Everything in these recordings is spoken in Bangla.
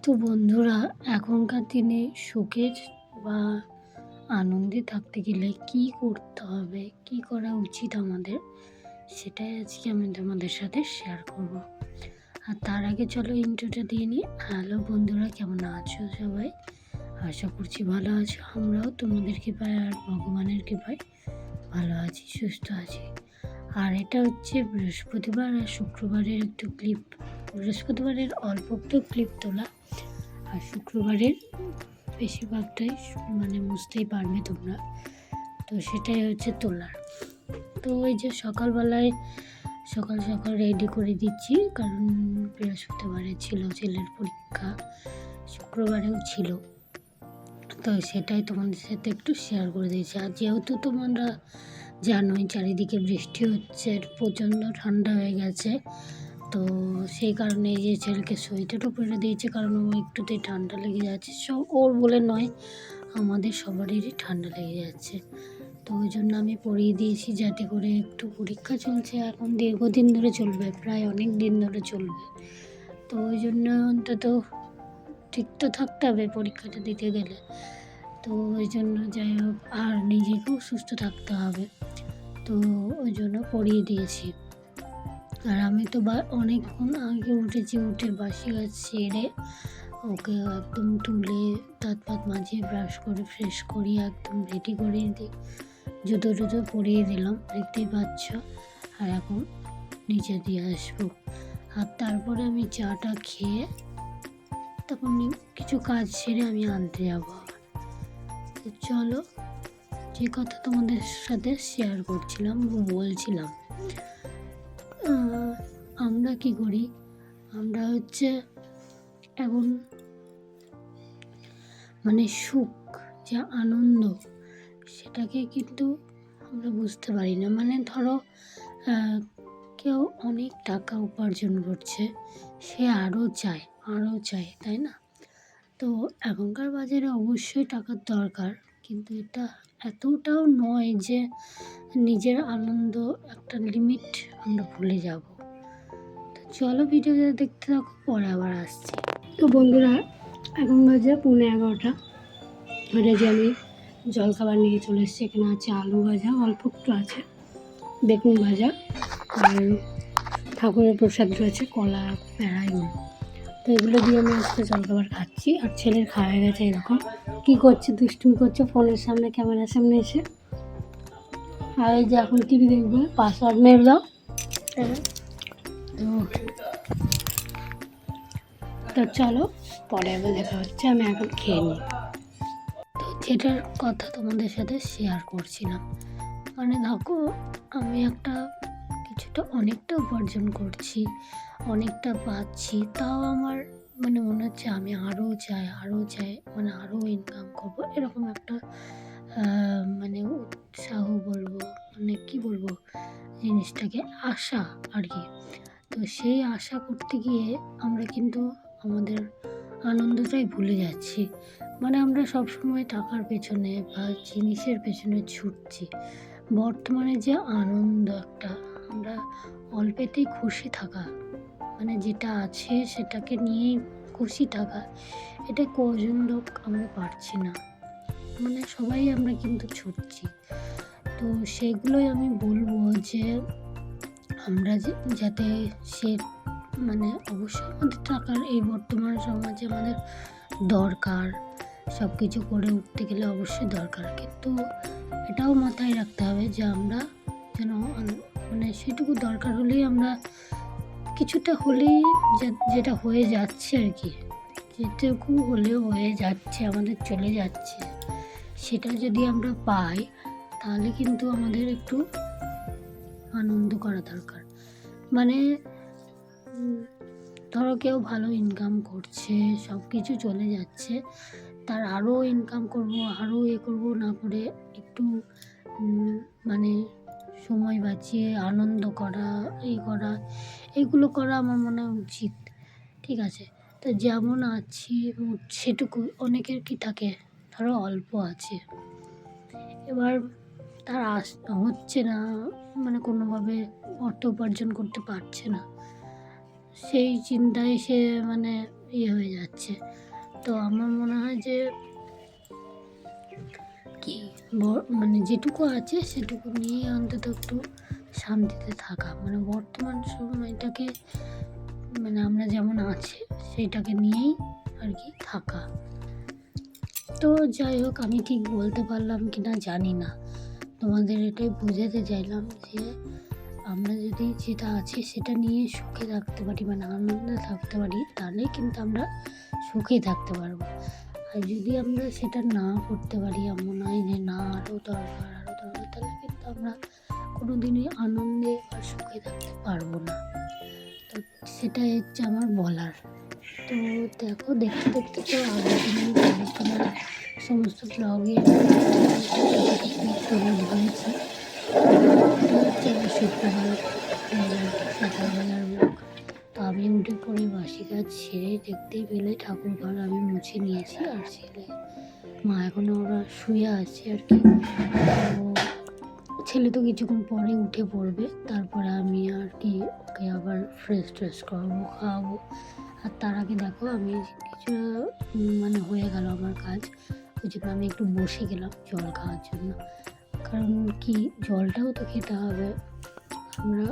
তো বন্ধুরা, এখনকার দিনে সুখের বা আনন্দে থাকতে গেলে কী করতে হবে, কী করা উচিত আমাদের, সেটাই আজকে আমি তোমাদের সাথে শেয়ার করব। আর তার আগে চলো ইন্ট্রোটা দিয়ে নিই। হ্যালো বন্ধুরা, কেমন আছো সবাই? আশা করছি ভালো আছো। আমরাও তোমাদের কৃপায় আর ভগবানের কৃপায় ভালো আছি, সুস্থ আছি। আর এটা হচ্ছে বৃহস্পতিবার আর শুক্রবারের একটু ক্লিপ। বৃহস্পতিবারের অল্প একটু ক্লিপ তোলা, আর শুক্রবারের বেশিরভাগটাই বুঝতেই পারবে তোমরা। তো সেটাই হচ্ছে তোলার। তো ওই যে সকালবেলায় সকাল রেডি করে দিচ্ছি, কারণ বৃহস্পতিবারে ছিল ছেলের পরীক্ষা, শুক্রবারেও ছিল। তো সেটাই তোমাদের সাথে একটু শেয়ার করে দিয়েছি। আর যেহেতু তোমরা জানোই চারিদিকে বৃষ্টি হচ্ছে, প্রচণ্ড ঠান্ডা হয়ে গেছে, তো সেই কারণে এই যে ছেলেকে সোয়েটারও পরে দিয়েছে, কারণ ও একটুতেই ঠান্ডা লেগে যাচ্ছে। সব ওর বলে নয়, আমাদের সবারই ঠান্ডা লেগে যাচ্ছে। তো ওই জন্য আমি পরিয়ে দিয়েছি, যাতে করে একটু পরীক্ষা চলছে এখন, দীর্ঘদিন ধরে চলবে, প্রায় অনেক দিন ধরে চলবে। তো ওই জন্য অন্তত ঠিক তো থাকতে হবে পরীক্ষাটা দিতে গেলে। তো ওই জন্য যাই হোক, আর নিজেকেও সুস্থ থাকতে হবে, তো ওই জন্য পরিয়ে দিয়েছি। আর আমি তো অনেকক্ষণ আগে উঠেছি, উঠে বাসি গাছ সেরে ওকে একদম তুলে দাঁত ফাত মাজিয়ে ব্রাশ করে ফ্রেশ করিয়ে একদম রেডি করিয়ে দিই, জুতো পরিয়ে দিলাম, দেখতেই পাচ্ছ। আর এখন নিচে দিয়ে আসবো। আর তারপরে আমি চাটা খেয়ে তখন কিছু কাজ সেরে আমি আনতে যাবো। তো চলো, যে কথা তোমাদের সাথে শেয়ার করছিলাম, বলছিলাম আমরা কি করি, আমরা হচ্ছে এখন সুখ, যে আনন্দ, সেটাকে কিন্তু আমরা বুঝতে পারি না। ধরো কেউ অনেক টাকা উপার্জন করছে, সে আরও চায়, তাই না? তো এখনকার বাজারে অবশ্যই টাকার দরকার, কিন্তু এটা এতটাও নয় যে নিজের আনন্দ একটা লিমিট আমরা ভুলে যাব। তো চলো ভিডিওটা দেখতে থাকো, পরে আবার আসছি। তো বন্ধুরা, এখন বাজে 11:30। যে আমি জলখাবার নিয়ে চলে এসেছি। এখানে আছে আলু ভাজা, অল্প একটু আছে, বেগুন ভাজা, আর ঠাকুরের প্রসাদ রয়েছে, কলা, প্যাঁড়া, এগুলো। তো এগুলো দিয়ে আমি আজকে জলখাবার খাচ্ছি। আর ছেলের খাওয়া হয়ে গেছে। এরকম কী করছে, দুষ্টুমি করছে ফোনের সামনে, ক্যামেরার সামনে এসে। আর এই যে এখন টিভি দেখবে, পাসওয়ার্ড মেরে দাও। তো চলো, পরে আবার দেখা হচ্ছে, আমি এখন খেয়ে নিই। তো যেটার কথা তোমাদের সাথে শেয়ার করছিলাম, দেখো, আমি কিছুটা অনেকটা উপার্জন করছি, অনেকটা পাচ্ছি, তাও আমার মনে হচ্ছে আমি আরও চাই, আরও ইনকাম করবো, এরকম একটা উৎসাহ বলবো, কি বলবো, জিনিসটাকে আশা আর কি। তো সেই আশা করতে গিয়ে আমরা কিন্তু আমাদের আনন্দটাই ভুলে যাচ্ছি। আমরা সবসময় টাকার পেছনে বা জিনিসের পেছনে ছুটছি। বর্তমানে যে আনন্দ একটা, আমরা অল্পেতেই খুশি থাকা, যেটা আছে সেটাকে নিয়েই খুশি থাকা, এটা কজন লোক আমরা পারছি না। সবাই আমরা কিন্তু ছুটছি। তো সেগুলোই আমি বলবো যে আমরা যাতে অবশ্যই আমাদের টাকার এই বর্তমান সমাজে আমাদের দরকার, সব কিছু করে উঠতে গেলে অবশ্যই দরকার, কিন্তু এটাও মাথায় রাখতে হবে যে আমরা যেন সেটুকু দরকার হলেই আমরা কিছুটা হলেই, যেটা হয়ে যাচ্ছে আর কি, যেটুকু হলেও হয়ে যাচ্ছে, আমাদের চলে যাচ্ছে, সেটা যদি আমরা পাই, তাহলে কিন্তু আমাদের একটু আনন্দ করা দরকার। ধরো কেউ ভালো ইনকাম করছে, সব কিছু চলে যাচ্ছে, তার আরও ইনকাম করবো, আরও করবো না করে একটু সময় বাঁচিয়ে আনন্দ করা, এইগুলো করা আমার মনে হয় উচিত। ঠিক আছে, তো যেমন আছি সেটুকু, অনেকের কি থাকে, ধরো অল্প আছে, এবার তার হচ্ছে না, কোনোভাবে অর্থ উপার্জন করতে পারছে না, সেই চিন্তায় সে মানে ইয়ে হয়ে যাচ্ছে। তো আমার মনে হয় যে কি মানে যেটুকু আছে সেটুকু নিয়েই অন্তত একটু শান্তিতে থাকা, মানে বর্তমান সময়টাকে মানে আমরা যেমন আছি সেইটাকে নিয়েই আর কি থাকা। তো যাই হোক, আমি ঠিক বলতে পারলাম কি না জানি না, তোমাদের এটাই বোঝাতে চাইলাম যে আমরা যদি যেটা আছে সেটা নিয়ে সুখে থাকতে পারি, মানে আনন্দে থাকতে পারি, তাহলে কিন্তু আমরা সুখে থাকতে পারবো। আর যদি আমরা সেটা না করতে পারি, এমন হয় যে না আরও দরকার, তাহলে কিন্তু আমরা কোনো দিনই আনন্দে বা সুখে থাকতে পারবো না। তো সেটাই হচ্ছে আমার বলার। তো দেখো, দেখতে দেখতে তো আগের দিনের পড়াশোনার সমস্ত ব্লগে তুলে ধরেছি। এটা হচ্ছে আমার শুক্রবার সকালবেলার ব্লগ। তো আমি উঠে পড়ে বাসি কাজ সেরে দেখতেই পেলে ঠাকুর ঘর আমি মুছে নিয়েছি, আর ছেলে মা এখনও ওরা শুয়ে আছে আর কি। তো ছেলে তো কিছুক্ষণ পরে উঠে পড়বে, তারপরে আমি আর কি ওকে আবার ফ্রেশ ট্রেশ করাবো, খাওয়াবো। আর তার আগে দেখো আমি কিছু মানে হয়ে গেল আমার কাজ, ওই জন্য আমি একটু বসে গেলাম জল খাওয়ার জন্য। কারণ কি, জলটাও তো খেতে হবে। আমরা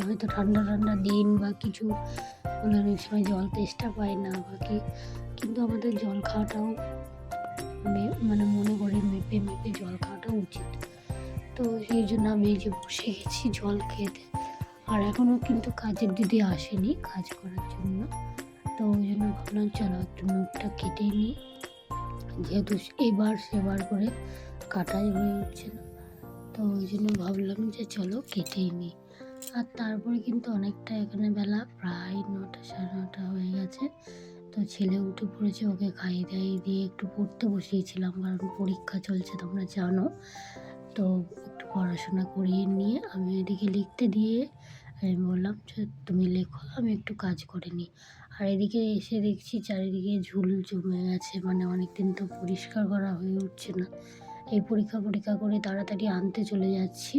হয়তো ঠান্ডা ঠান্ডা দিন বা কিছু হলে অনেক সময় জল তেষ্টা পাই না বা কি, কিন্তু আমাদের জল খাওয়াটাও মানে মনে করে মেপে মেপে জল খাওয়াটাও উচিত। তো সেই জন্য আমি এই যে বসে গেছি জল খেতে। আর এখনও কিন্তু কাজের দিদি আসেনি কাজ করার জন্য, তো ওই জন্য ভাবলাম চলো একটু নখটা কেটে নিই, যেহেতু এবার সেবার করে কাটাই হয়ে উঠছে না। তো ওই জন্য ভাবলাম যে চলো কেটেই নিই। আর তারপরে কিন্তু অনেকটা এখানে বেলা প্রায় 9টা 9:30 হয়ে গেছে। তো ছেলে উঠে পড়েছে, ওকে খাইয়ে দাইয়ে দিয়ে একটু পড়তে বসিয়েছিলাম, কারণ পরীক্ষা চলছে তোমরা জানো। তো একটু পড়াশোনা করিয়ে নিয়ে আমি এদিকে লিখতে দিয়ে আমি বললাম যে তুমি লেখো, আমি একটু কাজ করে নিই। আর এদিকে এসে দেখছি চারিদিকে ঝুল জমে গেছে, মানে অনেকদিন তো পরিষ্কার করা হয়ে উঠছে না। এই পরীক্ষা করে তাড়াতাড়ি আনতে চলে যাচ্ছি,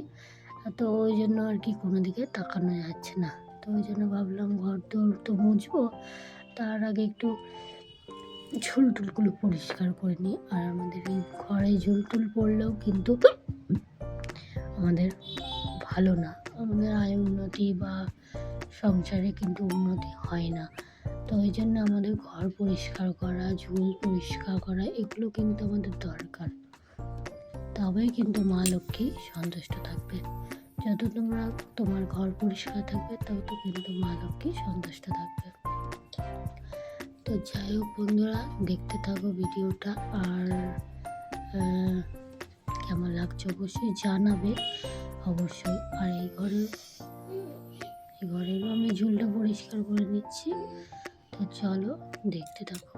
তো ওই জন্য আর কি কোনো দিকে তাকানো যাচ্ছে না। তো ওই জন্য ভাবলাম ঘর দোর তো মুছবো, তার আগে একটু ঝুল টুলগুলো পরিষ্কার করে নিই। আর আমাদের এই ঘরে ঝুল টুল পড়লেও কিন্তু আমাদের ভালো না, আমাদের আয় উন্নতি বা সংসারে কিন্তু উন্নতি হয় না। তো ওই জন্য আমাদের ঘর পরিষ্কার করা, ঝুল পরিষ্কার করা, এগুলো কিন্তু আমাদের দরকার। তবেই কিন্তু মা লক্ষ্মী সন্তুষ্ট থাকবে। যত তোমার ঘর পরিষ্কার থাকবে তত কিন্তু মা লক্ষ্মী সন্তুষ্ট থাকবে। তো যাই হোক বন্ধুরা, দেখতে থাকো ভিডিওটা, আর কেমন লাগছে অবশ্যই জানাবে অবশ্যই। আর এই ঘরেরও আমি ঝুলটা পরিষ্কার করে নিচ্ছি। তো চলো দেখতে থাকো।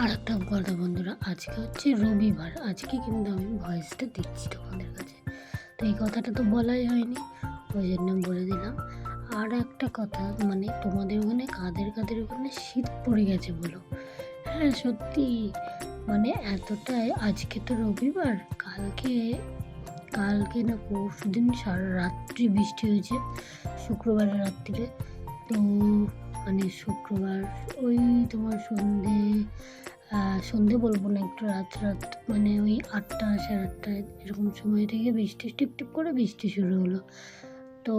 আর একটা কথা বন্ধুরা, আজকে হচ্ছে রবিবার, আজকে কিন্তু আমি ভয়েসটা দিচ্ছি তোমাদের কাছে। তো এই কথাটা তো বলাই হয়নি, ওই জন্য বলে দিলাম। আর একটা কথা, মানে তোমাদের ওখানে কাদের ওখানে শীত পড়ে গেছে বলো? হ্যাঁ সত্যি, মানে এতটাই। আজকে তো রবিবার, কালকে না পরশু দিন সারা রাত্রি বৃষ্টি হয়েছে, শুক্রবারের রাত্রিরে। তো মানে শুক্রবার ওই তোমার সন্ধে বলবো না, একটু রাত মানে ওই 8টা 8:30 এরকম সময় থেকে বৃষ্টি টিপ করে বৃষ্টি শুরু হলো। তো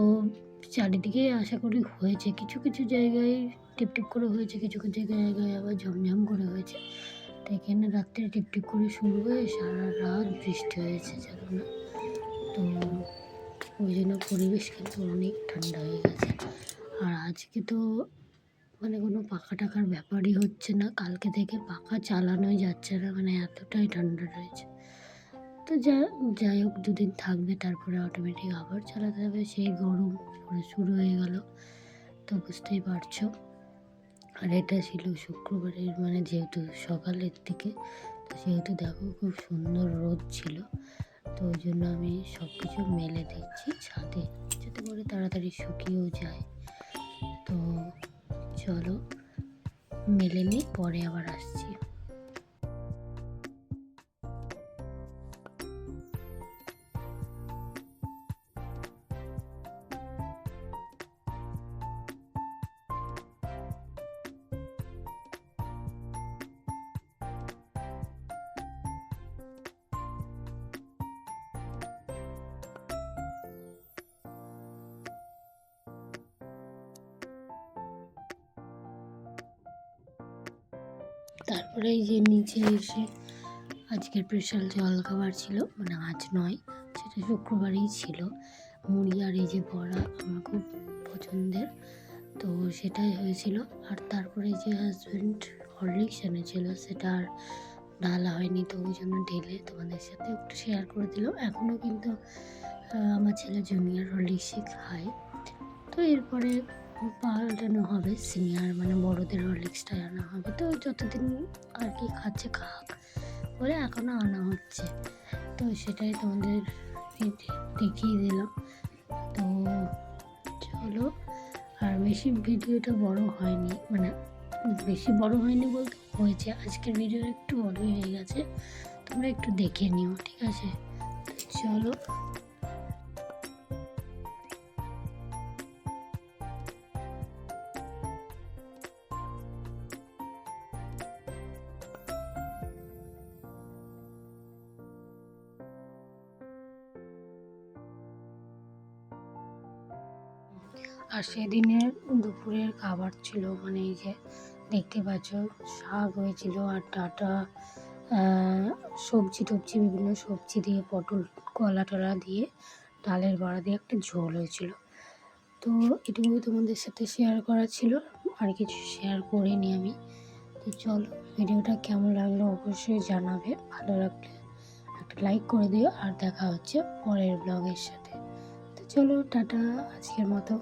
চারিদিকে আশা করি হয়েছে, কিছু কিছু জায়গায় টিপ করে হয়েছে, কিছু কিছু জায়গায় আবার ঝমঝম করে হয়েছে। তো এখানে রাত্রে টিপ করে শুরু হয়ে সারা রাত বৃষ্টি হয়েছে জানো না। তো ওই জন্য পরিবেশ কিন্তু অনেক ঠান্ডা হয়ে গেছে। আর আজকে তো মানে কোনো পাখা টাকার ব্যাপারই হচ্ছে না, কালকে থেকে পাখা চালানোই যাচ্ছে না, মানে এতটাই ঠান্ডা রয়েছে। তো যাই হোক, দুদিন থাকবে, তারপরে অটোমেটিক আবার চালাতে হবে, সেই গরম পরে শুরু হয়ে গেল। তো বুঝতেই পারছো। আর এটা ছিল শুক্রবারের, মানে যেহেতু সকালের দিকে, তো সেহেতু দেখো খুব সুন্দর রোদ ছিল। তো ওই জন্য আমি সব কিছু মেলে দিচ্ছি ছাদে, যাতে করে তাড়াতাড়ি শুকিয়েও যায়। তো চলো মেলে নিই, পরে আবার আসছি। তারপরে এই যে নিচে এসে আজকের স্পেশাল জলখাবার ছিল, মানে আজ নয়, সেটা শুক্রবারেই ছিল, মুড়ি আর এই যে বড়া, আমার খুব পছন্দের, তো সেটাই হয়েছিল। আর তারপরে যে হাজব্যান্ড হরলিক্স এনেছিল, সেটা আর ঢালা হয়নি, তো ওই জন্য ঢেলে তোমাদের সাথে একটু শেয়ার করে দিলাম। এখনও কিন্তু আমার ছেলে জুনিয়র হরলিক্সই খায়, তো এরপরে পাল্টানো হবে, সিনিয়র মানে বড়দের হরলিক্সটাই আনা হবে। তো যতদিন আর কি খাচ্ছে খাক বলে এখনও আনা হচ্ছে, তো সেটাই তোমাদের দেখিয়ে দিলাম। তো চলো, আর বেশি ভিডিওটা বড় হয়নি, মানে বেশি বড় হয়নি বলতে হয়েছে, আজকের ভিডিও একটু বড়ই হয়ে গেছে, তোমরা একটু দেখে নিও, ঠিক আছে? তো চলো। আর সেদিনের দুপুরের খাবার ছিল, মানে এই যে দেখতে পাচ্ছ শাক হয়েছিল, আর ডাঁটা, সবজি টবজি, বিভিন্ন সবজি দিয়ে, পটল কলা টলা দিয়ে, ডালের বড়া দিয়ে একটা ঝোল হয়েছিল। তো এটুকুই তোমাদের সাথে শেয়ার করা ছিল, আর কিছু শেয়ার করিনি আমি। তো চলো, ভিডিওটা কেমন লাগলো অবশ্যই জানাবে, ভালো লাগলে একটা লাইক করে দিও, আর দেখা হচ্ছে পরের ব্লগের সাথে। তো চলো টাটা, আজকের মতো।